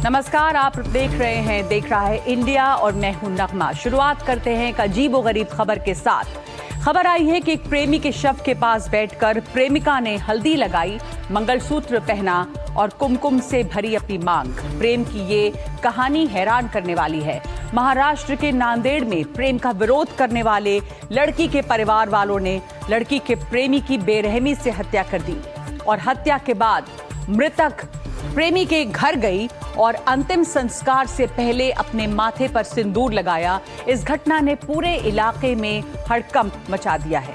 नमस्कार, आप देख रहा है इंडिया और मैं हूं नगमा। शुरुआत करते हैं एक अजीबोगरीब खबर के साथ। खबर आई है कि एक प्रेमी के शव के पास बैठकर प्रेमिका ने हल्दी लगाई, मंगलसूत्र पहना और कुमकुम से भरी अपनी मांग। प्रेम की ये कहानी हैरान करने वाली है। महाराष्ट्र के नांदेड़ में प्रेम का विरोध करने वाले लड़की के परिवार वालों ने लड़की के प्रेमी की बेरहमी से हत्या कर दी और हत्या के बाद मृतक प्रेमी के घर गई और अंतिम संस्कार से पहले अपने माथे पर सिंदूर लगाया। इस घटना ने पूरे इलाके में हड़कंप मचा दिया है।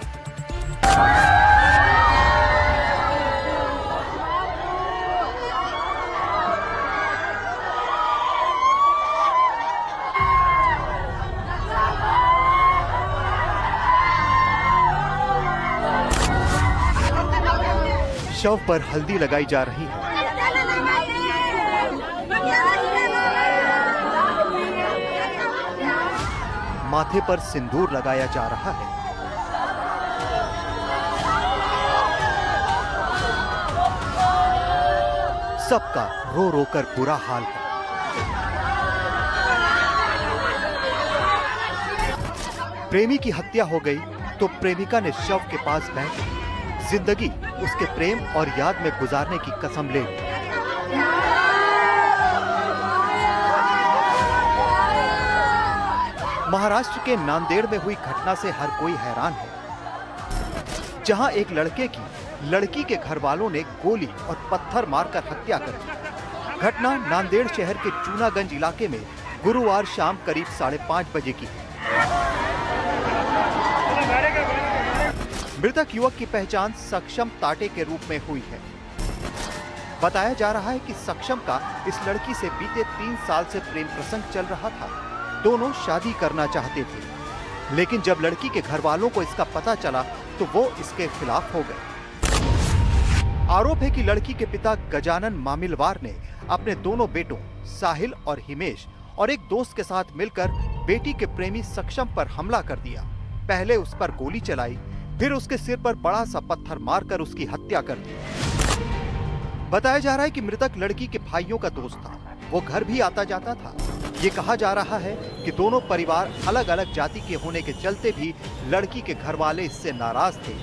शव पर हल्दी लगाई जा रही है। माथे पर सिंदूर लगाया जा रहा है। सबका रो रो कर बुरा हाल है। प्रेमी की हत्या हो गई तो प्रेमिका ने शव के पास बैठ जिंदगी उसके प्रेम और याद में गुजारने की कसम ले ली। महाराष्ट्र के नांदेड़ में हुई घटना से हर कोई हैरान है, जहां एक लड़के की लड़की के घर वालों ने गोली और पत्थर मारकर हत्या कर दी। घटना नांदेड़ शहर के चूनागंज इलाके में गुरुवार शाम करीब 5:30 बजे की है। मृतक युवक की पहचान सक्षम ताटे के रूप में हुई है। बताया जा रहा है कि सक्षम का इस लड़की से बीते 3 साल से प्रेम प्रसंग चल रहा था। दोनों शादी करना चाहते थे, लेकिन जब लड़की के घर वालों को इसका पता चला तो वो इसके खिलाफ हो गए। आरोप है कि लड़की के पिता गजानन मामिलवार ने अपने दोनों बेटों साहिल और हिमेश और एक दोस्त के साथ मिलकर बेटी के प्रेमी सक्षम पर हमला कर दिया। पहले उस पर गोली चलाई, फिर उसके सिर पर बड़ा सा पत्थर मारकर उसकी हत्या कर दी। बताया जा रहा है कि मृतक लड़की के भाइयों का दोस्त था। वो घर भी आता जाता था। ये कहा जा रहा है कि दोनों परिवार अलग अलग जाति के होने के चलते भी लड़की के घर वाले इससे नाराज थे।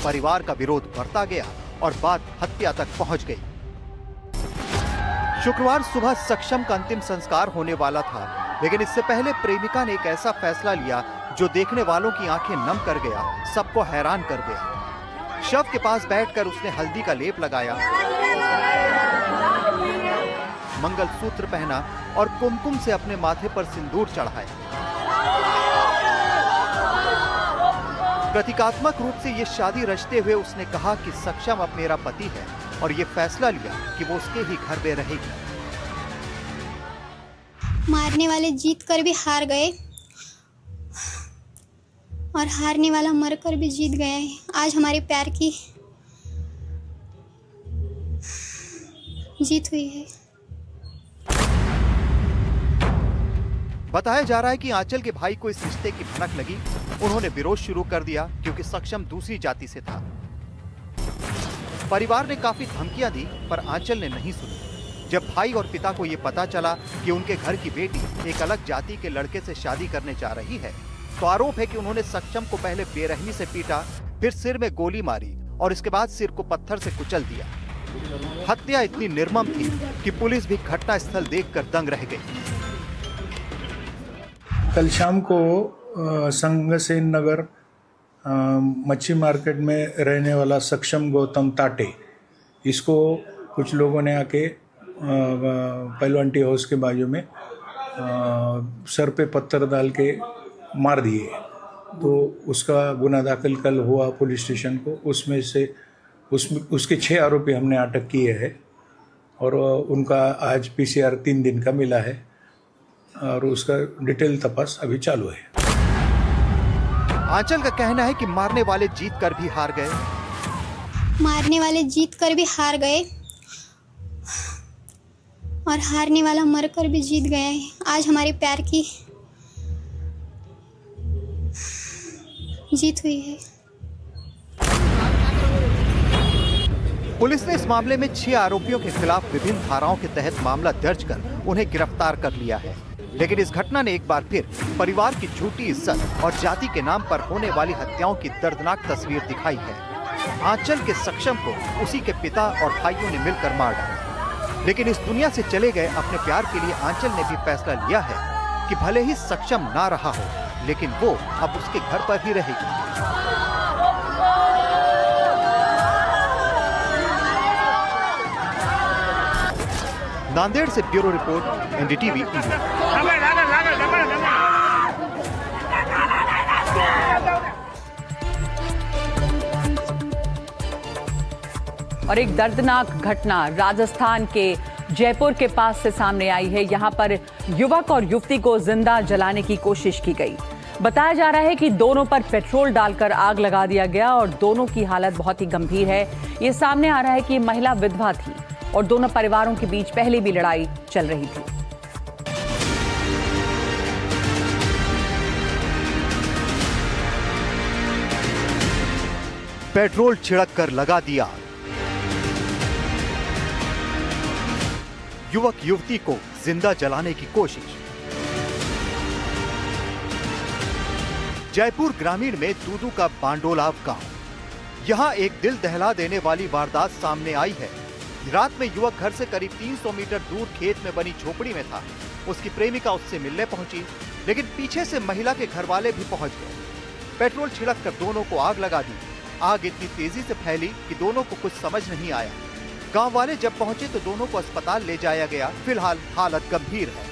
परिवार का विरोध बढ़ता गया और बात हत्या तक पहुंच गई। शुक्रवार सुबह सक्षम का अंतिम संस्कार होने वाला था, लेकिन इससे पहले प्रेमिका ने एक ऐसा फैसला लिया जो देखने वालों की आंखें नम कर गया, सबको हैरान कर गया। शव के पास बैठकर उसने हल्दी का लेप लगाया, मंगलसूत्र पहना और कुमकुम से अपने माथे पर सिंदूर चढ़ाया। प्रतीकात्मक रूप से ये शादी रचते हुए उसने कहा कि सक्षम अब मेरा पति है और ये फैसला लिया कि वो उसके ही घर में रहेगी। मारने वाले जीत कर भी हार गए और हारने वाला मरकर भी जीत गया है। आज हमारे प्यार की जीत हुई है। बताया जा रहा है कि आंचल के भाई को इस रिश्ते की भनक लगी। उन्होंने विरोध शुरू कर दिया क्योंकि सक्षम दूसरी जाति से था। परिवार ने काफी धमकियां दी पर आंचल ने नहीं सुनी। जब भाई और पिता को यह पता चला कि उनके घर की बेटी एक अलग जाति के लड़के से शादी करने जा रही है, तो आरोप है कि उन्होंने सक्षम को पहले बेरहमी से पीटा, फिर सिर में गोली मारी और इसके बाद सिर को पत्थर से कुचल दिया। हत्या इतनी निर्मम थी कि पुलिस भी घटनास्थल देखकर दंग रह गई। कल शाम को संगसेन नगर मच्छी मार्केट में रहने वाला सक्षम गौतम ताटे, इसको कुछ लोगों ने आके पहलवान टी हाउस के बाजू में सर पे पत्थर डाल के मार दिए। तो उसका गुना दाखिल कल हुआ पुलिस स्टेशन को। उसके 6 आरोपी हमने अटक किए हैं और उनका आज PCR 3 दिन का मिला है और उसका डिटेल तपास अभी चालू है। आंचल का कहना है कि मारने वाले जीत कर भी हार गए। मारने वाले जीत कर भी हार गए और हारने वाला मरकर भी जीत गया है। आज हमारे प्यार की जीत हुई है। पुलिस ने इस मामले में 6 आरोपियों के खिलाफ विभिन्न धाराओं के तहत मामला दर्ज कर उन्हें गिरफ्तार कर लिया है। लेकिन इस घटना ने एक बार फिर परिवार की झूठी इज्जत और जाति के नाम पर होने वाली हत्याओं की दर्दनाक तस्वीर दिखाई है। आंचल के सक्षम को उसी के पिता और भाइयों ने मिलकर मार डाला। लेकिन इस दुनिया से चले गए अपने प्यार के लिए आंचल ने भी फैसला लिया है कि भले ही सक्षम ना रहा हो, लेकिन वो अब उसके घर पर ही रहेगी। नांदेड़ से ब्यूरो रिपोर्ट, एनडीटीवी इंडिया। और एक दर्दनाक घटना राजस्थान के जयपुर के पास से सामने आई है। यहां पर युवक और युवती को जिंदा जलाने की कोशिश की गई। बताया जा रहा है कि दोनों पर पेट्रोल डालकर आग लगा दिया गया और दोनों की हालत बहुत ही गंभीर है। ये सामने आ रहा है कि महिला विधवा थी और दोनों परिवारों के बीच पहले भी लड़ाई चल रही थी। पेट्रोल छिड़क कर लगा दिया। युवक युवती को जिंदा जलाने की कोशिश। जयपुर ग्रामीण में दूदू का बांडोलाव गांव। यहां एक दिल दहला देने वाली वारदात सामने आई है। रात में युवक घर से करीब 300 मीटर दूर खेत में बनी झोपड़ी में था। उसकी प्रेमिका उससे मिलने पहुंची, लेकिन पीछे से महिला के घर वाले भी पहुंच गए। पेट्रोल छिड़क कर दोनों को आग लगा दी। आग इतनी तेजी से फैली कि दोनों को कुछ समझ नहीं आया। गांव वाले जब पहुंचे तो दोनों को अस्पताल ले जाया गया। फिलहाल हालत गंभीर है।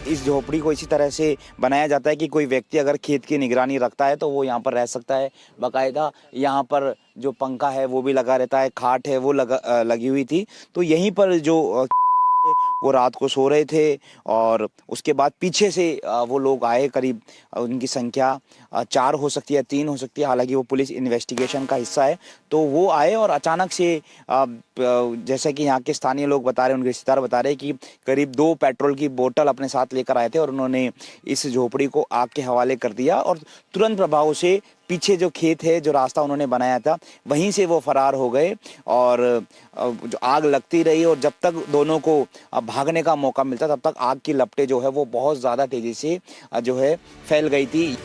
इस झोपड़ी को इसी तरह से बनाया जाता है कि कोई व्यक्ति अगर खेत की निगरानी रखता है तो वो यहाँ पर रह सकता है। बाकायदा यहाँ पर जो पंखा है वो भी लगा रहता है, खाट है वो लगी हुई थी। तो यहीं पर जो वो रात को सो रहे थे और उसके बाद पीछे से वो लोग आए। करीब उनकी संख्या 4 हो सकती है, 3 हो सकती है। हालांकि वो पुलिस इन्वेस्टिगेशन का हिस्सा है। तो वो आए और अचानक से जैसे कि यहाँ के स्थानीय लोग बता रहे हैं, उनके रिश्तेदार बता रहे हैं कि करीब 2 पेट्रोल की बोतल अपने साथ लेकर आए थे और उन्होंने इस झोपड़ी को आग के हवाले कर दिया और तुरंत प्रभाव से पीछे जो खेत है, जो रास्ता उन्होंने बनाया था, वहीं से वो फरार हो गए। और जो आग लगती रही और जब तक दोनों को भागने का मौका मिलता तब तक आग की लपटें जो है वो बहुत ज्यादा तेजी से जो है फैल गई थी।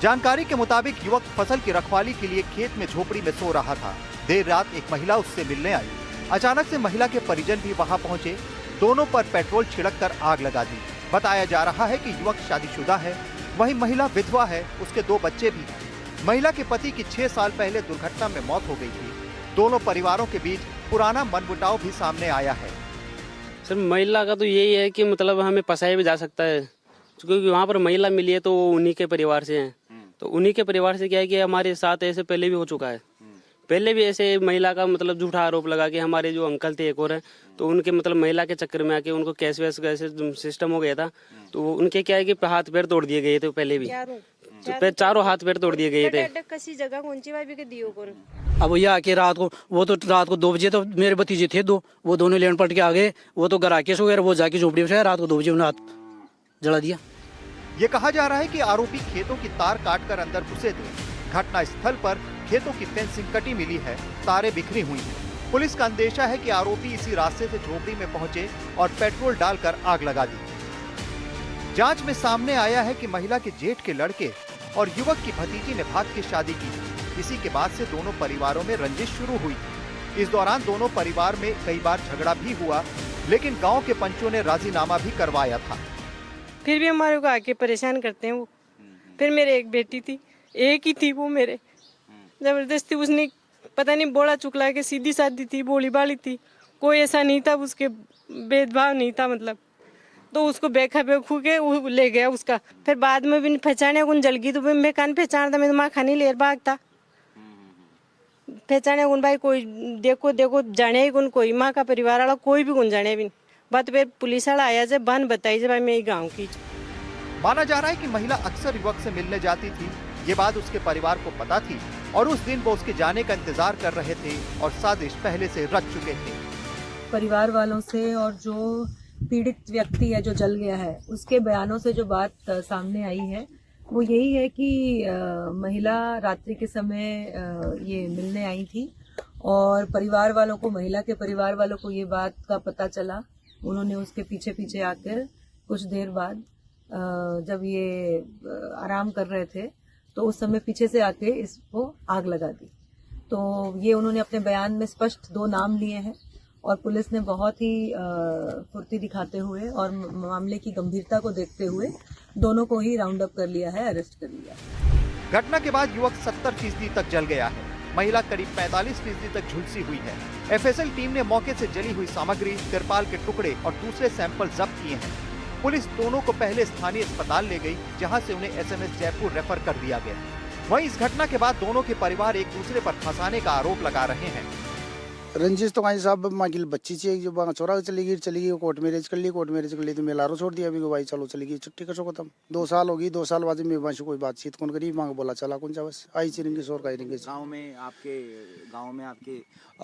जानकारी के मुताबिक युवक फसल की रखवाली के लिए खेत में झोपड़ी में सो रहा था। देर रात एक महिला उससे मिलने आई। अचानक से महिला के परिजन भी वहां पहुंचे। दोनों पर पेट्रोल छिड़क कर आग लगा दी। बताया जा रहा है कि युवक शादीशुदा है, वहीं महिला विधवा है। उसके 2 बच्चे भी हैं। महिला के पति की 6 साल पहले दुर्घटना में मौत हो गई थी। दोनों परिवारों के बीच पुराना मनमुटाव भी सामने आया है। सर, महिला का तो यही है कि मतलब हमें फंसाया भी जा सकता है, क्योंकि वहाँ पर महिला मिली है तो वो उन्हीं के परिवार से हैं। तो उन्हीं के परिवार से क्या है कि हमारे साथ ऐसे पहले भी हो चुका है। पहले भी ऐसे महिला का मतलब झूठा आरोप लगा के हमारे जो अंकल थे एक और है, तो उनके मतलब महिला के चक्कर में आके उनको कैश वैस कैसे सिस्टम हो गया था। तो उनके क्या है कि हाथ पैर तोड़ दिए गए थे पहले भी। तो चारों हाथ पैर तोड़ दिए गए थे। किसी जगह कौन सी भी के दियो कौन। अब ये आके रात को 2 बजे तो मेरे भतीजे थे 2, वो दोनों लेन पलट के आ गए। वो तो घर आके सो गए, वो जाके झोपड़ी में रात को 2 बजे उन्हें हाथ जला दिया। ये कहा जा रहा है कि आरोपी खेतों की तार काटकर अंदर घुसे थे। घटना स्थल पर खेतों की फेंसिंग कटी मिली है, तारें बिखरी हुई हैं। पुलिस का अंदेशा है कि आरोपी इसी रास्ते से झोपड़ी में पहुंचे और पेट्रोल डालकर आग लगा दी। जांच में सामने आया है कि महिला के जेठ के लड़के और युवक की भतीजी ने भाग के शादी की। इसी के बाद से दोनों परिवारों में रंजिश शुरू हुई। इस दौरान दोनों परिवार में कई बार झगड़ा भी हुआ, लेकिन गांव के पंचों ने राजीनामा भी करवाया था। फिर भी हमारे को आके परेशान करते हैं वो। फिर मेरे एक बेटी थी, एक ही थी वो मेरे। जबरदस्ती उसने पता नहीं बोला चुकला के, सीधी सादी थी, बोली बाली थी, कोई ऐसा नहीं था, उसके भेदभाव नहीं था मतलब। तो उसको बेखा बेखू के वो ले गया उसका। फिर बाद में भी पहचाने कौन जल गई तो मैं कान पहचानता, मैं तो माँ खानी लेर भागता पहचाने कौन भाई, कोई देखो देखो जाने ही कौन, कोई माँ का परिवार वाला कोई भी कौन जाने भी। बात फिर पुलिस वाला आया जब बन बताई जब भाई मैं गाँव की। माना जा रहा है कि महिला अक्सर युवक से मिलने जाती थी। ये बात उसके परिवार को पता थी और उस दिन वो उसके जाने का इंतजार कर रहे थे और साजिश पहले से रच चुके थे। परिवार वालों से और जो पीड़ित व्यक्ति है जो जल गया है उसके बयानों से जो बात सामने आई है वो यही है कि महिला रात्रि के समय ये मिलने आई थी और परिवार वालों को, महिला के परिवार वालों को ये बात का पता चला। उन्होंने उसके पीछे पीछे आकर कुछ देर बाद जब ये आराम कर रहे थे तो उस समय पीछे से आके इसको आग लगा दी। तो ये उन्होंने अपने बयान में स्पष्ट 2 नाम लिए हैं और पुलिस ने बहुत ही फुर्ती दिखाते हुए और मामले की गंभीरता को देखते हुए दोनों को ही राउंड अप कर लिया है, अरेस्ट कर लिया है। घटना के बाद युवक 70% तक जल गया है। महिला करीब 45% तक झुलसी हुई है। एफएसएल टीम ने मौके से जली हुई सामग्री, तिरपाल के टुकड़े और दूसरे सैंपल जब्त किए हैं। पुलिस दोनों को पहले स्थानीय अस्पताल ले गई, जहां से उन्हें एसएमएस जयपुर रेफर कर दिया गया। वहीं इस घटना के बाद दोनों के परिवार एक दूसरे पर फंसाने का आरोप लगा रहे हैं। रंजिश तो कहीं साहब मागिल बच्ची चाहिए जो चौरा चली गई कोर्ट मैरिज कर ली तो मैं लारो छोड़ दिया अभी भाई चलो चली गई छुट्टी कर सको तुम 2 साल होगी 2 साल बाद में कोई बातचीत कौन करी मांग बोला चला कौन सा बस आई चिरेंगे शोर का गाँव में आपके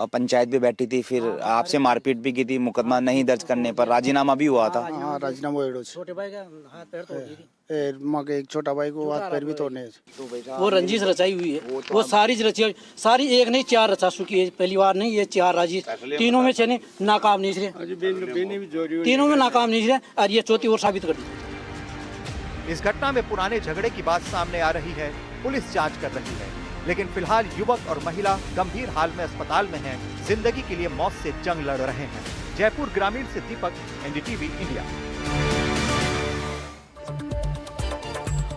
पंचायत भी बैठी थी, फिर आपसे मारपीट भी की थी, मुकदमा नहीं दर्ज करने पर राजीनामा भी हुआ था। हाँ राजीनामा छोटे भाई का हाथ पैर तोड़ दी माँ के एक छोटा भाई को हाथ पैर भी तोड़ने। वो रंजिश रचाई हुई है, वो सारी रची सारी एक नहीं 4 रचा चुकी है, पहली बार नहीं ये 4 रंजिश, तीनों में से नाकाम नहीं रहे, तीनों में नाकाम नहीं रहे और ये चौथी और साबित कर दी। इस घटना में पुराने झगड़े की बात सामने आ रही है। पुलिस जांच कर रही है, लेकिन फिलहाल युवक और महिला गंभीर हाल में अस्पताल में हैं, जिंदगी के लिए मौत से जंग लड़ रहे हैं। जयपुर ग्रामीण से दीपक, एनडीटीवी इंडिया।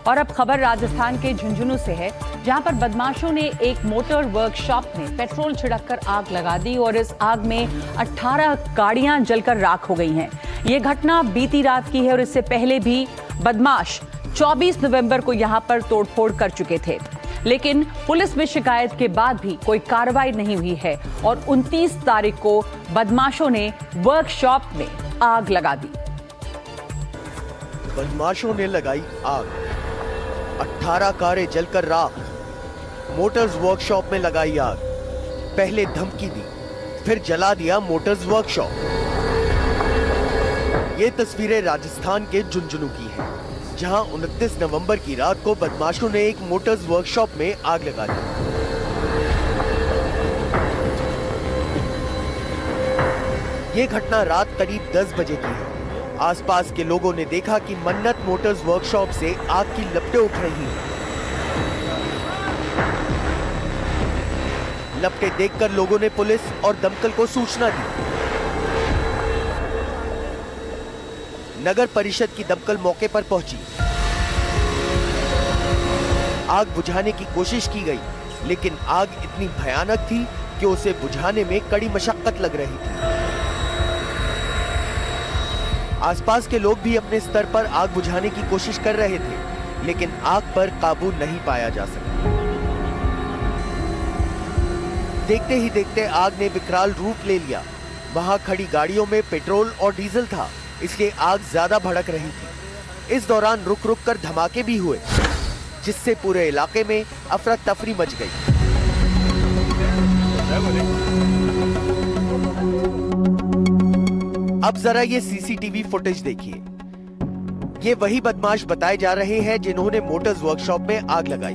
और अब खबर राजस्थान के झुंझुनू से है, जहां पर बदमाशों ने एक मोटर वर्कशॉप में पेट्रोल छिड़ककर आग लगा दी और इस आग में 18 गाड़ियां जलकर राख हो गई हैं। ये घटना बीती रात की है और इससे पहले भी बदमाश 24 नवंबर को यहां पर तोड़फोड़ कर चुके थे, लेकिन पुलिस में शिकायत के बाद भी कोई कार्रवाई नहीं हुई है और 29 तारीख को बदमाशों ने वर्कशॉप में आग लगा दी। बदमाशों ने लगाई आग, 18 कारें जलकर राख। मोटर्स वर्कशॉप में लगाई आग, पहले धमकी दी, फिर जला दिया मोटर्स वर्कशॉप। ये तस्वीरें राजस्थान के झुंझुनू की हैं, जहां 29 नवंबर की रात को बदमाशों ने एक मोटर्स वर्कशॉप में आग लगा दी। ये घटना रात करीब 10 बजे की है। आसपास के लोगों ने देखा कि मन्नत मोटर्स वर्कशॉप से आग की लपटें उठ रही हैं। लपटें देखकर लोगों ने पुलिस और दमकल को सूचना दी। नगर परिषद की दमकल मौके पर पहुंची। आग बुझाने की कोशिश की गई, लेकिन आग इतनी भयानक थी कि उसे बुझाने में कड़ी मशक्कत लग रही थी। आसपास के लोग भी अपने स्तर पर आग बुझाने की कोशिश कर रहे थे, लेकिन आग पर काबू नहीं पाया जा सका। देखते ही देखते आग ने विकराल रूप ले लिया। वहां खड़ी गाड़ियों में पेट्रोल और डीजल था, इसलिए आग ज्यादा भड़क रही थी। इस दौरान रुक रुक कर धमाके भी हुए, जिससे पूरे इलाके में अफरा तफरी मच गई। अब जरा ये सीसीटीवी फुटेज देखिए। ये वही बदमाश बताए जा रहे हैं जिन्होंने मोटर्स वर्कशॉप में आग लगाई।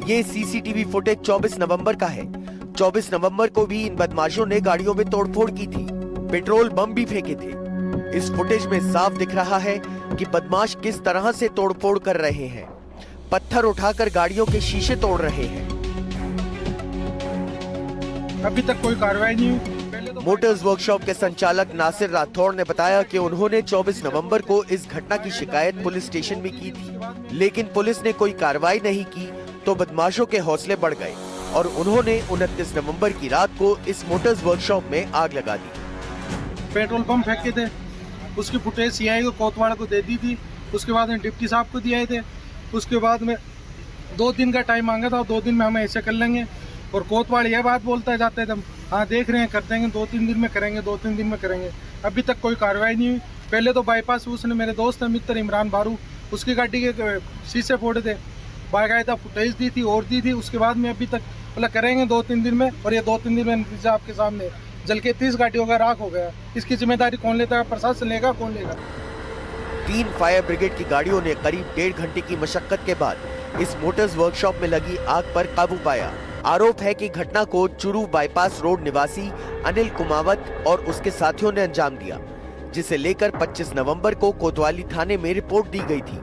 ये सीसीटीवी फुटेज 24 नवंबर का है। 24 नवंबर को भी इन बदमाशों ने गाड़ियों में तोड़फोड़ की थी, पेट्रोल बम भी फेंके थे। इस फुटेज में साफ दिख रहा है कि बदमाश किस तरह से तोड़फोड़ कर रहे हैं। पत्थर उठाकर गाड़ियों के शीशे तोड़ रहे हैं। अभी तक कोई कार्रवाई नहीं हुई। मोटर्स वर्कशॉप के संचालक नासिर राठौड़ ने बताया कि उन्होंने 24 नवंबर को इस घटना की शिकायत पुलिस स्टेशन में की थी, लेकिन पुलिस ने कोई कार्रवाई नहीं की तो बदमाशों के हौसले बढ़ गए और उन्होंने 29 नवंबर की रात को इस मोटर्स वर्कशॉप में आग लगा दी। पेट्रोल पंप फेंके थे, उसकी फुटेज सीआई को कोतवाल को दे दी थी। उसके बाद में डिप्टी साहब को दिए थे। उसके बाद में 2 दिन का टाइम मांगा था और 2 दिन में हम ऐसे कर लेंगे। और कोतवाल यह बात बोलता जाते थे, हाँ देख रहे हैं कर देंगे, 2-3 दिन में करेंगे, 2-3 दिन में करेंगे। अभी तक कोई कार्रवाई नहीं हुई। पहले तो बाईपास उसने मेरे दोस्त मित्र इमरान बारू उसकी गाड़ी के शीशे फोड़े थे, बाकायदा फुटेज दी थी और दी थी। उसके बाद में अभी तक बोला करेंगे 2-3 दिन में, और ये 2-3 दिन में नतीजा आपके सामने जल के 30 गाड़ियों का राख हो गया। इसकी जिम्मेदारी कौन लेता है? प्रशासन लेगा, कौन लेगा? 3 फायर ब्रिगेड की गाड़ियों ने करीब 1.5 घंटे की मशक्कत के बाद इस मोटर्स वर्कशॉप में लगी आग पर काबू पाया। आरोप है कि घटना को चुरू बाईपास रोड निवासी अनिल कुमावत और उसके साथियों ने अंजाम दिया, जिसे लेकर 25 नवंबर को कोतवाली थाने में रिपोर्ट दी गई थी।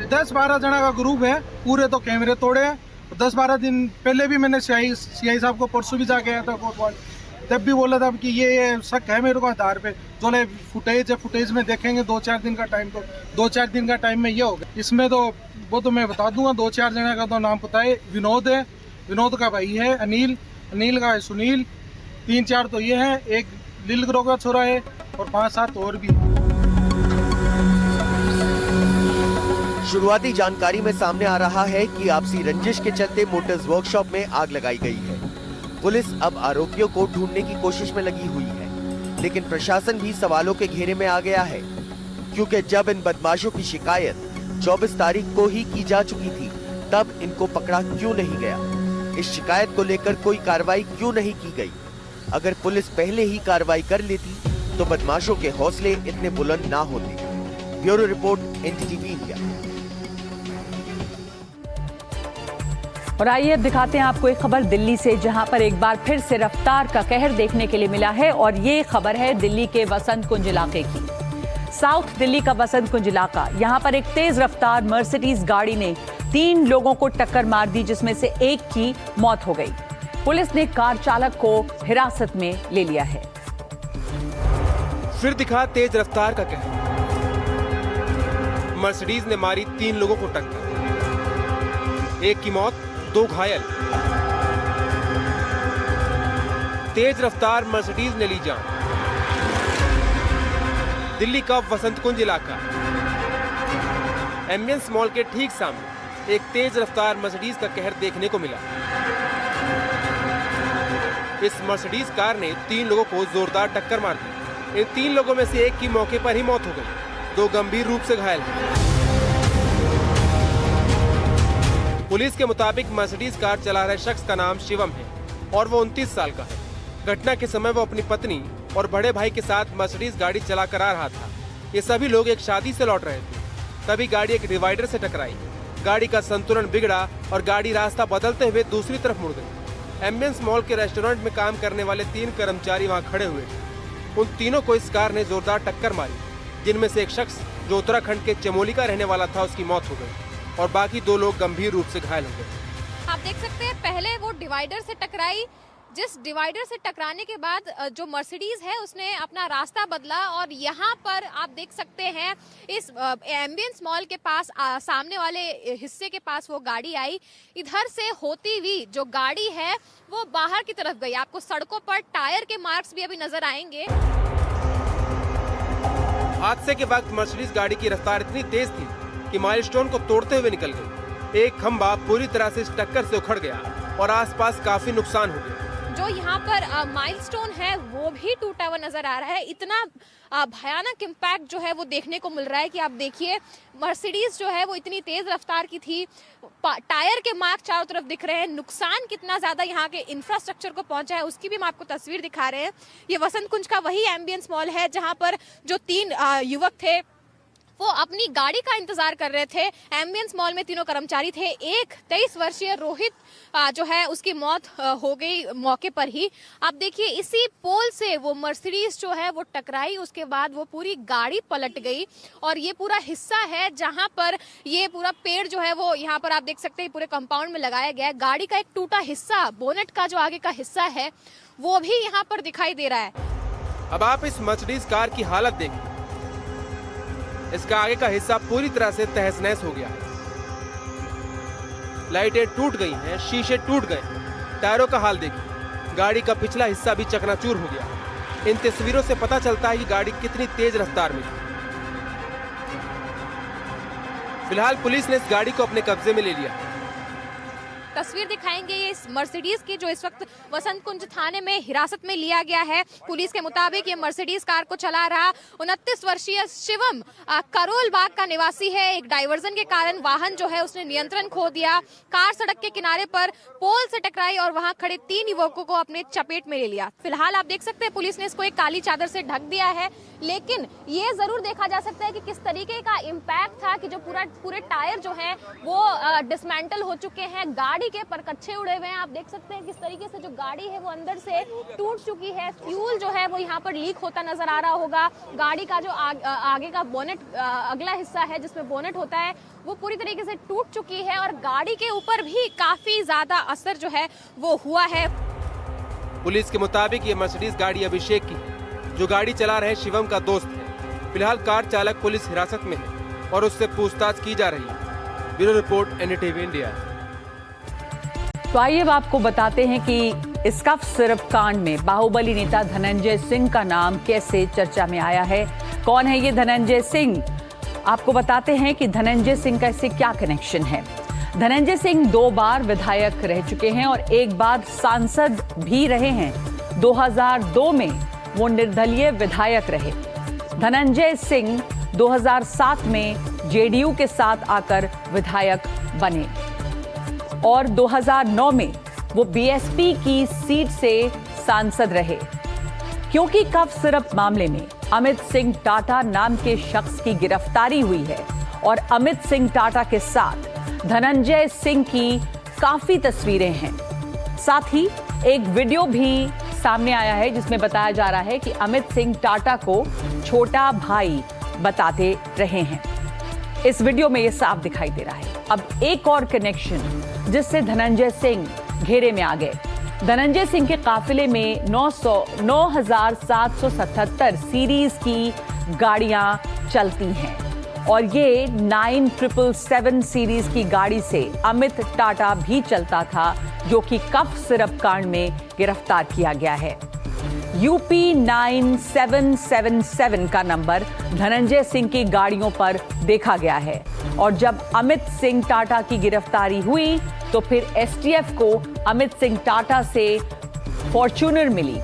10-12 जना का ग्रुप है, पूरे तो कैमरे तोड़े हैं। 10-12 दिन पहले भी मैंने सीआई साहब को परसों भी जाके आया था कोतवाल, तब भी बोला था कि ये शक है मेरे को आधार पे, जो फुटेज है, फुटेज में देखेंगे 2-4 दिन का टाइम, तो 2-4 दिन का टाइम में ये होगा। इसमें तो वो तो मैं बता दूंगा, 2-4 जना का तो नाम पता है। विनोद है, विनोद का भाई है अनिल, अनिल का है सुनील, 3-4 तो ये है, एक लील ग्रो का छोरा है और 5-7 और भी। शुरुआती जानकारी में सामने आ रहा है कि आपसी रंजिश के चलते मोटर्स वर्कशॉप में आग लगाई गई है। पुलिस अब आरोपियों को ढूंढने की कोशिश में लगी हुई है, लेकिन प्रशासन भी सवालों के घेरे में आ गया है, क्योंकि जब इन बदमाशों की शिकायत 24 तारीख को ही की जा चुकी थी, तब इनको पकड़ा क्यों नहीं गया? इस शिकायत को लेकर कोई कार्रवाई क्यों नहीं की गई? अगर पुलिस पहले ही कार्रवाई कर लेती तो बदमाशों के हौसले इतने बुलंद ना होते। Bureau report, NDTV India. और आइए अब दिखाते हैं आपको एक खबर दिल्ली से, जहां पर एक बार फिर से रफ्तार का कहर देखने के लिए मिला है। और ये खबर है दिल्ली के वसंत कुंज इलाके की। साउथ दिल्ली का वसंत कुंज इलाका, यहां पर एक तेज रफ्तार मर्सिडीज गाड़ी ने 3 लोगों को टक्कर मार दी, जिसमें से एक की मौत हो गई। पुलिस ने कार चालक को हिरासत में ले लिया है। फिर दिखा तेज रफ्तार का कहर। मर्सिडीज ने मारी 3 लोगों को टक्कर, एक की मौत, 2 घायल। तेज रफ्तार मर्सिडीज ने ली जान। दिल्ली का वसंत कुंज इलाका, एम्बियंस मॉल के ठीक सामने एक तेज रफ्तार मर्सिडीज का कहर देखने को मिला। इस मर्सिडीज कार ने 3 लोगों को जोरदार टक्कर मार दी। इन 3 लोगों में से एक की मौके पर ही मौत हो गई, 2 गंभीर रूप से घायल हैं। पुलिस के मुताबिक मर्सिडीज कार चला रहे शख्स का नाम शिवम है और वो 29 साल का है। घटना के समय वो अपनी पत्नी और बड़े भाई के साथ मर्सिडीज गाड़ी चला कर आ रहा था। ये सभी लोग एक शादी से लौट रहे थे, तभी गाड़ी एक डिवाइडर से टकराई। गाड़ी का संतुलन बिगड़ा और गाड़ी रास्ता बदलते हुए दूसरी तरफ मुड़ गई। एम्बियंस मॉल के रेस्टोरेंट में काम करने वाले 3 कर्मचारी वहां खड़े हुए थे। उन तीनों को इस कार ने जोरदार टक्कर मारी, जिनमें से एक शख्स जो उत्तराखंड के चमोली का रहने वाला था, उसकी मौत हो गई और बाकी 2 लोग गंभीर रूप से घायल हो गए। आप देख सकते हैं पहले वो डिवाइडर से टकराई, जिस डिवाइडर से टकराने के बाद जो मर्सिडीज है उसने अपना रास्ता बदला और यहाँ पर आप देख सकते हैं इस एम्बियंस मॉल के पास सामने वाले हिस्से के पास वो गाड़ी आई। इधर से होती हुई जो गाड़ी है वो बाहर की तरफ गई। आपको सड़कों पर टायर के मार्क्स भी अभी नजर आएंगे। हादसे के वक्त मर्सिडीज गाड़ी की रफ्तार इतनी तेज थी कि माइलस्टोन को तोड़ते हुए निकल गई। एक खंभा पूरी तरह से इस टक्कर से उखड़ गया और आसपास काफी नुकसान हो गया। जो यहाँ पर माइलस्टोन है वो भी टूटा हुआ नजर आ रहा है। इतना भयानक इम्पैक्ट जो है वो देखने को मिल रहा है कि आप देखिए मर्सिडीज जो है वो इतनी तेज रफ्तार की थी, टायर के मार्क चारों तरफ दिख रहे हैं। नुकसान कितना ज्यादा यहाँ के इंफ्रास्ट्रक्चर को पहुंचा है उसकी भी हम आपको तस्वीर दिखा रहे हैं। ये वसंत कुंज का वही एम्बियंस मॉल है जहाँ पर जो 3 युवक थे वो अपनी गाड़ी का इंतजार कर रहे थे। एम्बियंस मॉल में 3 कर्मचारी थे। एक 23 वर्षीय रोहित जो है उसकी मौत हो गई मौके पर ही। आप देखिए इसी पोल से वो मर्सिडीज जो है वो टकराई, उसके बाद वो पूरी गाड़ी पलट गई और ये पूरा हिस्सा है जहां पर ये पूरा पेड़ जो है वो यहाँ पर आप देख सकते हैं पूरे कंपाउंड में लगाया गया है। गाड़ी का एक टूटा हिस्सा, बोनेट का जो आगे का हिस्सा है वो भी यहाँ पर दिखाई दे रहा है। अब आप इस मर्सिडीज कार की हालत देखिए, इसका आगे का हिस्सा पूरी तरह से तहस नहस हो गया है। लाइटें टूट गई हैं, शीशे टूट गए, टायरों का हाल देखिए, गाड़ी का पिछला हिस्सा भी चकनाचूर हो गया। इन तस्वीरों से पता चलता है कि गाड़ी कितनी तेज रफ्तार में थी। फिलहाल पुलिस ने इस गाड़ी को अपने कब्जे में ले लिया। तस्वीर दिखाएंगे ये इस मर्सिडीज की जो इस वक्त वसंत कुंज थाने में हिरासत में लिया गया है। पुलिस के मुताबिक ये मर्सिडीज कार को चला रहा 29 वर्षीय शिवम करोल बाग का निवासी है। एक डाइवर्जन के कारण वाहन जो है उसने नियंत्रण खो दिया। कार सड़क के किनारे पर पोल से टकराई और वहां खड़े 3 युवकों को अपने चपेट में ले लिया। फिलहाल आप देख सकते हैं पुलिस ने इसको एक काली चादर से ढक दिया है, लेकिन ये जरूर देखा जा सकता है कि किस तरीके का इम्पैक्ट था कि जो पूरे टायर जो है वो डिसमेंटल हो चुके हैं। गाड़ी गाड़ी के परकच्चे उड़े हुए हैं। आप देख सकते हैं किस तरीके से जो गाड़ी है वो अंदर से टूट चुकी है। फ्यूल जो है वो यहाँ पर लीक होता नजर आ रहा होगा। गाड़ी का जो आगे का बोनेट, अगला हिस्सा है जिसमें बोनेट होता है, वो पूरी तरीके से टूट चुकी है और गाड़ी के ऊपर भी काफी ज्यादा असर जो है वो हुआ है। पुलिस के मुताबिक ये मर्सिडीज गाड़ी अभिषेक की है, जो गाड़ी चला रहे शिवम का दोस्त है। फिलहाल कार चालक पुलिस हिरासत में है और उससे पूछताछ की जा रही है। Bureau report, NDTV India. तो आइए अब आपको बताते हैं कि इस कफ सिरप कांड में बाहुबली नेता धनंजय सिंह का नाम कैसे चर्चा में आया है। कौन है ये धनंजय सिंह? आपको बताते हैं कि धनंजय सिंह का इससे क्या कनेक्शन है। धनंजय सिंह 2 बार विधायक रह चुके हैं और 1 बार सांसद भी रहे हैं। 2002 में वो निर्दलीय विधायक रहे। धनंजय सिंह 2007 में जेडीयू के साथ आकर विधायक बने और 2009 में वो बीएसपी की सीट से सांसद रहे। क्योंकि कफ सिरप मामले में अमित सिंह टाटा नाम के शख्स की गिरफ्तारी हुई है और अमित सिंह टाटा के साथ धनंजय सिंह की काफी तस्वीरें हैं। साथ ही एक वीडियो भी सामने आया है जिसमें बताया जा रहा है कि अमित सिंह टाटा को छोटा भाई बताते रहे हैं। इस वीडियो में ये साफ दिखाई दे रहा है। अब एक और कनेक्शन जिससे धनंजय सिंह घेरे में आ गए। धनंजय सिंह के काफिले में 9,777 सीरीज की गाड़ियां चलती हैं और ये 9777 सीरीज की गाड़ी से अमित टाटा भी चलता था, जो कि कफ सिरप कांड में गिरफ्तार किया गया है। यूपी 9777 का नंबर धनंजय सिंह की गाड़ियों पर देखा गया है और जब अमित सिंह टाटा की गिरफ्तारी हुई तो फिर एसटीएफ को अमित सिंह टाटा से फॉर्च्यूनर मिली।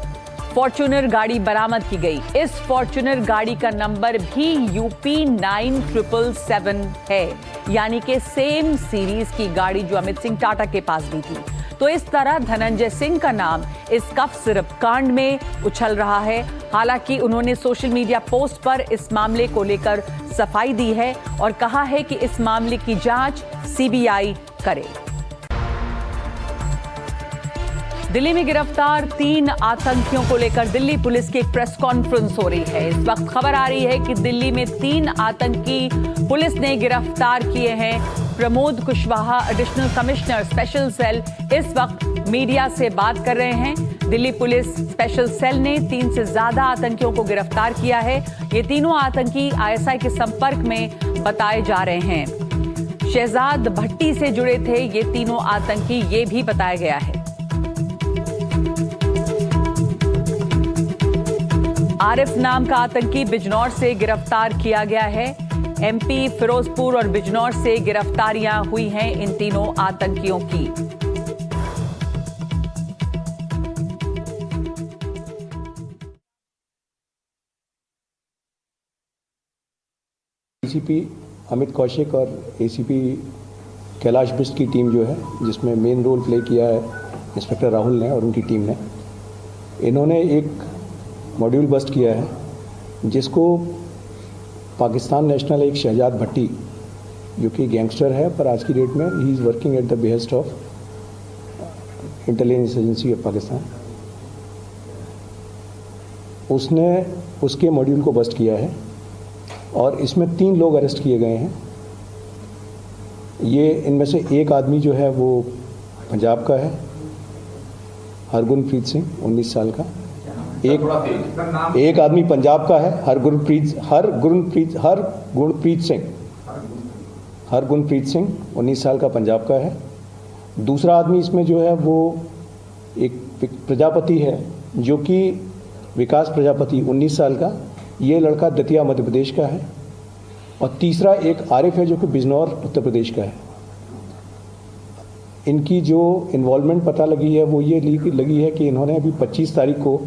फॉर्च्यूनर गाड़ी बरामद की गई। इस फॉर्च्यूनर गाड़ी का नंबर भी यूपी 9777 है, यानी कि सेम सीरीज की गाड़ी जो अमित सिंह टाटा के पास भी थी। तो इस तरह धनंजय सिंह का नाम इस कफ सिरप कांड में उछल रहा है। हालांकि उन्होंने सोशल मीडिया पोस्ट पर इस मामले को लेकर सफाई दी है और कहा है कि इस मामले की जांच सीबीआई करे। दिल्ली में गिरफ्तार 3 आतंकियों को लेकर दिल्ली पुलिस की एक प्रेस कॉन्फ्रेंस हो रही है। इस वक्त खबर आ रही है कि दिल्ली में 3 आतंकी पुलिस ने गिरफ्तार किए हैं। Pramod Kushwaha, additional commissioner special cell, इस वक्त मीडिया से बात कर रहे हैं। दिल्ली पुलिस स्पेशल सेल ने 3 से ज्यादा आतंकियों को गिरफ्तार किया है। ये तीनों आतंकी आईएसआई के संपर्क में बताए जा रहे हैं। शहजाद भट्टी से जुड़े थे ये तीनों आतंकी, ये भी बताया गया है। आरिफ नाम का आतंकी बिजनौर से गिरफ्तार किया गया है। एमपी, फिरोजपुर और बिजनौर से गिरफ्तारियां हुई हैं इन तीनों आतंकियों की। डीसीपी अमित कौशिक और एसीपी कैलाश बिष्ट की टीम जो है, जिसमें मेन रोल प्ले किया है इंस्पेक्टर राहुल ने और उनकी टीम ने, इन्होंने एक मॉड्यूल बस्ट किया है जिसको पाकिस्तान नेशनल एक शहजाद भट्टी, जो कि गैंगस्टर है पर आज की डेट में he is working at the behest of intelligence agency of Pakistan, उसने उसके मॉड्यूल को बस्ट किया है और इसमें 3 लोग अरेस्ट किए गए हैं। ये इनमें से एक आदमी जो है वो पंजाब का है, हरगुनप्रीत सिंह, 19 साल का। एक आदमी पंजाब का है, हरगुनप्रीत सिंह 19 साल का पंजाब का है। दूसरा आदमी इसमें जो है वो एक प्रजापति है, जो कि विकास प्रजापति 19 साल का, ये लड़का दतिया मध्य प्रदेश का है। और तीसरा एक आरिफ है जो कि बिजनौर उत्तर प्रदेश का है। इनकी जो इन्वॉल्वमेंट पता लगी है वो ये लगी है कि इन्होंने अभी 25 तारीख को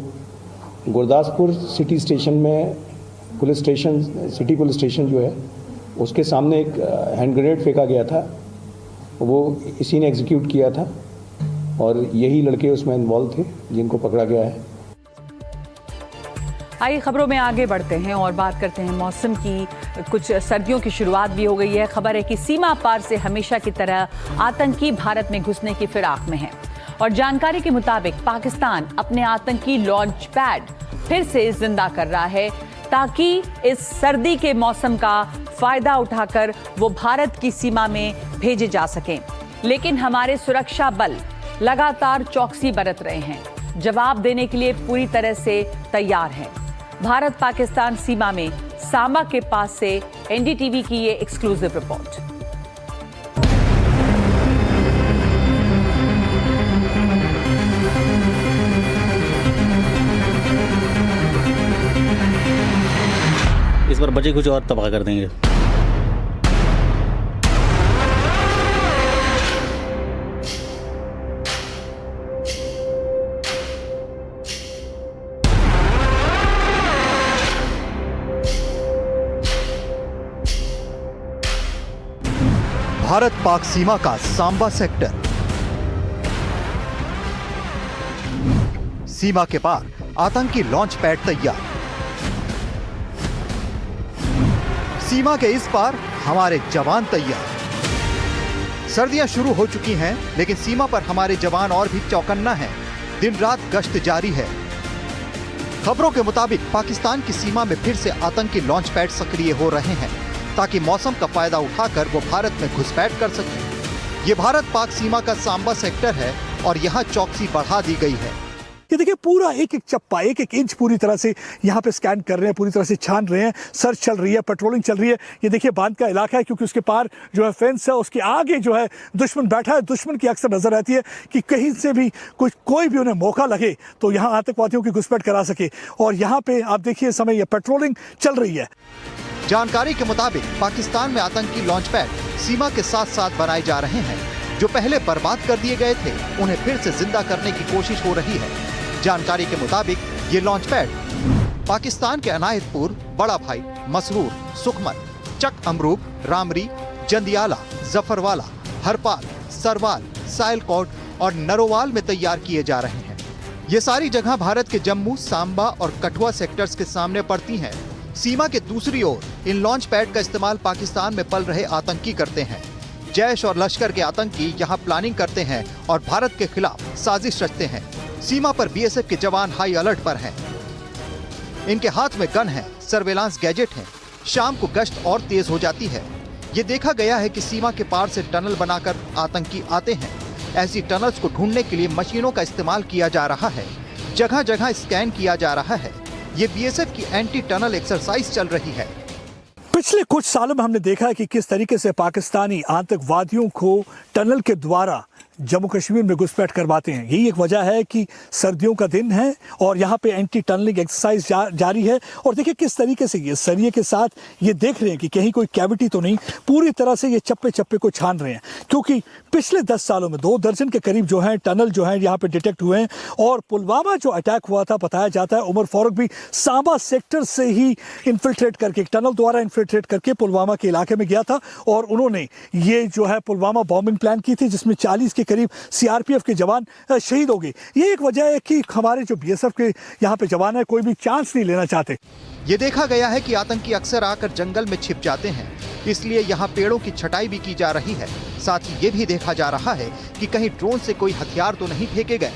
गुरदासपुर सिटी स्टेशन में सिटी पुलिस स्टेशन जो है उसके सामने एक हैंड ग्रेनेड फेंका गया था, वो इसी ने एग्जीक्यूट किया था और यही लड़के उसमें इन्वॉल्व थे जिनको पकड़ा गया है। आइए खबरों में आगे बढ़ते हैं और बात करते हैं मौसम की। कुछ सर्दियों की शुरुआत भी हो गई है। खबर है कि सीमा पार से हमेशा की तरह आतंकी भारत में घुसने की फिराक में हैं और जानकारी के मुताबिक पाकिस्तान अपने आतंकी लॉन्च पैड फिर से जिंदा कर रहा है ताकि इस सर्दी के मौसम का फायदा उठाकर वो भारत की सीमा में भेजे जा सकें। लेकिन हमारे सुरक्षा बल लगातार चौकसी बरत रहे हैं, जवाब देने के लिए पूरी तरह से तैयार हैं। भारत पाकिस्तान सीमा में सांबा के पास से एनडीटीवी की ये एक्सक्लूसिव रिपोर्ट। इस बार बचे कुछ और तबाह कर देंगे। भारत पाक सीमा का सांबा सेक्टर। सीमा के पार आतंकी लॉन्च पैड तैयार। सीमा के इस पार हमारे जवान तैयार। सर्दियां शुरू हो चुकी हैं, लेकिन सीमा पर हमारे जवान और भी चौकन्ना हैं। दिन रात गश्त जारी है। खबरों के मुताबिक पाकिस्तान की सीमा में फिर से आतंकी लॉन्च पैड सक्रिय हो रहे हैं ताकि मौसम का फायदा उठाकर वो भारत में घुसपैठ कर सके। ये भारत पाक सीमा का सांबा सेक्टर है और यहाँ चौकसी बढ़ा दी गई है। ये देखिए पूरा एक एक चप्पा, एक एक इंच पूरी तरह से यहाँ पे स्कैन कर रहे हैं, पूरी तरह से छान रहे हैं। सर्च चल रही है, पेट्रोलिंग चल रही है। ये देखिए बांध का इलाका है क्योंकि उसके पार जो है फेंस है, उसके आगे जो है दुश्मन बैठा है। दुश्मन की अक्सर नजर रहती है कि कहीं से भी कोई भी उन्हें मौका लगे तो यहाँ आतंकवादियों की घुसपैठ करा सके। और यहाँ पे आप देखिए इस समय ये पेट्रोलिंग चल रही है। जानकारी के मुताबिक पाकिस्तान में आतंकी लॉन्च पैड सीमा के साथ साथ बनाए जा रहे हैं। जो पहले बर्बाद कर दिए गए थे उन्हें फिर से जिंदा करने की कोशिश हो रही है। जानकारी के मुताबिक ये लॉन्च पैड पाकिस्तान के अनायतपुर, बड़ा भाई, मसरूर, सुखमत, चक अमरूब, रामरी, जंदियाला, जफरवाला, हरपाल, सरवाल, साइलकोट और नरोवाल में तैयार किए जा रहे हैं। ये सारी जगह भारत के जम्मू, सांबा और कठुआ सेक्टर्स के सामने पड़ती हैं। सीमा के दूसरी ओर इन लॉन्च पैड का इस्तेमाल पाकिस्तान में पल रहे आतंकी करते हैं। जैश और लश्कर के आतंकी यहाँ प्लानिंग करते हैं और भारत के खिलाफ साजिश रचते हैं। सीमा पर बीएसएफ के जवान हाई अलर्ट पर हैं। इनके हाथ में गन है, सर्वेलांस गैजेट है। शाम को गश्त और तेज हो जाती है। ये देखा गया है कि सीमा के पार से टनल बनाकर आतंकी आते हैं। ऐसी टनल्स को ढूंढने के लिए मशीनों का इस्तेमाल किया जा रहा है। जगह जगह स्कैन किया जा रहा है। ये बीएसएफ की एंटी टनल एक्सरसाइज चल रही है। पिछले कुछ सालों में हमने देखा है कि किस तरीके से पाकिस्तानी आतंकवादियों को टनल के द्वारा जम्मू कश्मीर में घुसपैठ करवाते हैं। यही एक वजह है कि सर्दियों का दिन है और यहाँ पे एंटी टनलिंग एक्सरसाइज जारी है। और देखिए किस तरीके से ये सरिये के साथ ये देख रहे हैं कि कहीं कोई कैविटी तो नहीं। पूरी तरह से ये चप्पे चप्पे को छान रहे हैं क्योंकि पिछले 10 सालों में 2 दर्जन के करीब जो है टनल जो है यहाँ पे डिटेक्ट हुए हैं। और पुलवामा जो अटैक हुआ था, बताया जाता है उमर फारूक भी सांबा सेक्टर से ही इन्फिल्ट्रेट करके, टनल द्वारा इन्फिल्ट्रेट करके पुलवामा के इलाके में गया था और उन्होंने ये जो है पुलवामा बॉम्बिंग प्लान की थी जिसमें 40 के करीब सीआरपीएफ के जवान शहीद हो गए। ये एक वजह है कि हमारे जो बीएसएफ के यहाँ पे जवान है कोई भी चांस नहीं लेना चाहते। ये देखा गया है कि आतंकी अक्सर आकर जंगल में छिप जाते हैं, इसलिए यहाँ पेड़ों की छटाई भी की जा रही है। साथ ही ये भी देखा जा रहा है कि कहीं ड्रोन से कोई हथियार तो नहीं फेंके गए।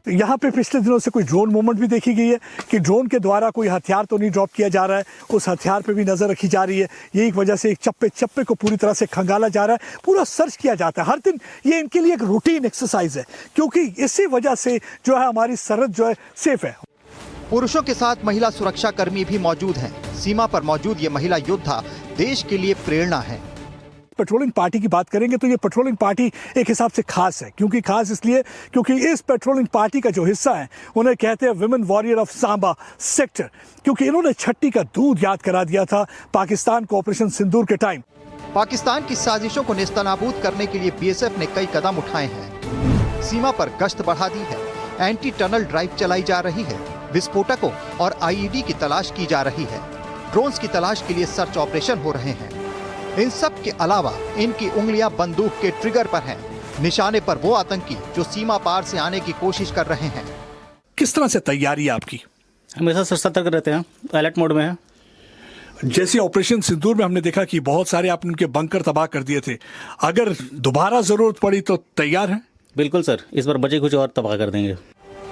यहाँ पे पिछले दिनों से कोई ड्रोन मूवमेंट भी देखी गई है कि ड्रोन के द्वारा कोई हथियार तो नहीं ड्रॉप किया जा रहा है। उस हथियार पे भी नज़र रखी जा रही है। यही एक वजह से एक चप्पे चप्पे को पूरी तरह से खंगाला जा रहा है, पूरा सर्च किया जाता है हर दिन। ये इनके लिए एक रूटीन एक्सरसाइज है क्योंकि इसी वजह से जो है हमारी सरहद जो है सेफ है। पुरुषों के साथ महिला सुरक्षा कर्मी भी मौजूद हैं। सीमा पर मौजूद ये महिला योद्धा देश के लिए प्रेरणा है। पेट्रोलिंग पार्टी की बात करेंगे तो ये पेट्रोलिंग पार्टी एक हिसाब से खास है क्योंकि खास इसलिए क्योंकि इस पेट्रोलिंग पार्टी का जो हिस्सा है उन्हें कहते हैं women warrior of Samba sector, क्योंकि इन्होंने छट्टी का दूध याद करा दिया था पाकिस्तान को ऑपरेशन सिंदूर के टाइम। पाकिस्तान की साजिशों को नेस्तनाबूद करने के लिए बीएसएफ ने कई कदम उठाए हैं। सीमा पर गश्त बढ़ा दी है, एंटी टनल ड्राइव चलाई जा रही है, विस्फोटकों और आईईडी की तलाश की जा रही है, ड्रोन्स की तलाश के लिए सर्च ऑपरेशन हो रहे हैं। इन सब के अलावा इनकी उंगलियां बंदूक के ट्रिगर पर हैं, निशाने पर वो आतंकी जो सीमा पार से आने की कोशिश कर रहे हैं। किस तरह से तैयारी है आपकी? हमेशा सतर्क रहते हैं, अलर्ट मोड में है। जैसे ऑपरेशन सिंदूर में हमने देखा कि बहुत सारे आपने उनके बंकर तबाह कर दिए थे, अगर दोबारा जरूरत पड़ी तो तैयार हैं? बिल्कुल सर, इस बार बचे कुछ और तबाह कर देंगे।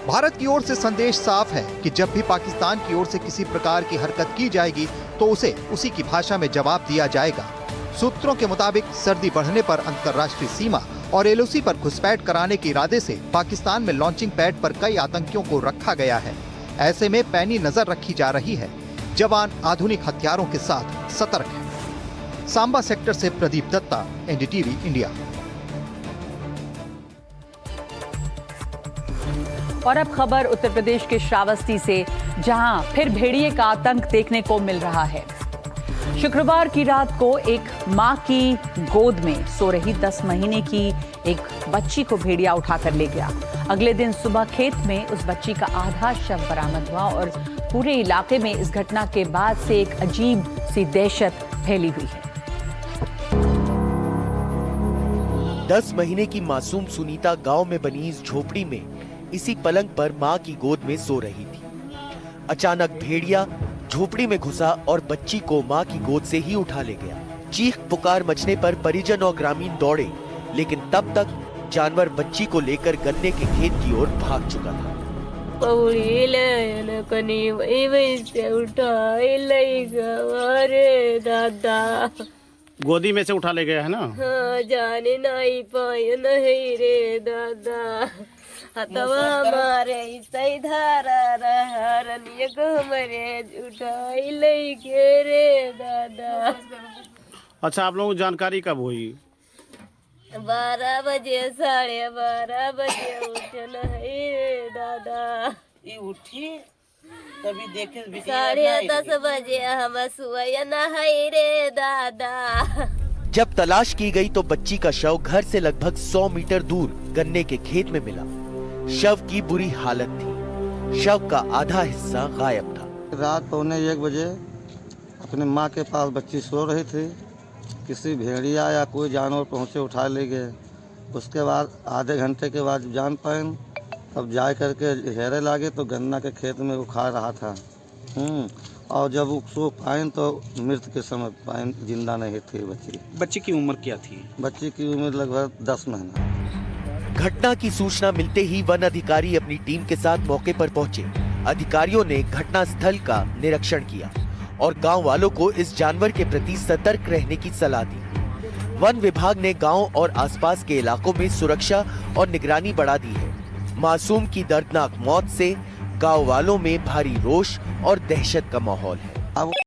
भारत की ओर से संदेश साफ है कि जब भी पाकिस्तान की ओर से किसी प्रकार की हरकत की जाएगी तो उसे उसी की भाषा में जवाब दिया जाएगा। सूत्रों के मुताबिक सर्दी बढ़ने पर अंतर्राष्ट्रीय सीमा और एलओसी पर घुसपैठ कराने के इरादे से पाकिस्तान में लॉन्चिंग पैड पर कई आतंकियों को रखा गया है। ऐसे में पैनी नजर रखी जा रही है। जवान आधुनिक हथियारों के साथ सतर्क हैं। सांबा सेक्टर से प्रदीप दत्ता, एनडीटीवी इंडिया। और अब खबर उत्तर प्रदेश के श्रावस्ती से, जहां फिर भेड़िए का आतंक देखने को मिल रहा है। शुक्रवार की रात को एक मां की गोद में सो रही 10 महीने की एक बच्ची को भेड़िया उठाकर ले गया। अगले दिन सुबह खेत में उस बच्ची का आधा शव बरामद हुआ और पूरे इलाके में इस घटना के बाद से एक अजीब सी दहशत फैली हुई है। 10 महीने की मासूम सुनीता गांव में बनी इस झोपड़ी में इसी पलंग पर मां की गोद में सो रही थी। अचानक भेड़िया झोपड़ी में घुसा और बच्ची को मां की गोद से ही उठा ले गया। चीख पुकार मचने पर परिजन और ग्रामीण दौड़े, लेकिन तब तक जानवर बच्ची को लेकर गन्ने के खेत की ओर भाग चुका था। दादा गोदी में से उठा ले गया है ना? हाँ, जाने नहीं पाए नहीं रे दादा। हतवा मारे सही धारा रनिय को मरे उठाई ले के रे दादा। अच्छा, आप लोगों को जानकारी कब हुई? 12 बजे 12:30 बजे उठन है रे दादा। ये उठी तभी देखे 10:30 बजे हम सुबह न है रे दादा। जब तलाश की गई तो बच्ची का शव घर से लगभग 100 मीटर दूर गन्ने के खेत में मिला। शव की बुरी हालत थी। शव का आधा हिस्सा गायब था। रात 1:45 बजे अपने माँ के पास बच्ची सो रही थी। किसी भेड़िया या कोई जानवर पहुँचे उठा ले गए। उसके बाद आधे घंटे के बाद जान पाए, तब जा करके हेरे लागे तो गन्ना के खेत में वो खा रहा था। और जब उसको पाए तो मृत के समय पाए, जिंदा नहीं थी बच्ची। बच्ची की उम्र क्या थी? बच्ची की उम्र लगभग 10 महीना। घटना की सूचना मिलते ही वन अधिकारी अपनी टीम के साथ मौके पर पहुंचे। अधिकारियों ने घटना स्थल का निरीक्षण किया और गांव वालों को इस जानवर के प्रति सतर्क रहने की सलाह दी। वन विभाग ने गांव और आसपास के इलाकों में सुरक्षा और निगरानी बढ़ा दी है। मासूम की दर्दनाक मौत से गांव वालों में भारी रोष और दहशत का माहौल है।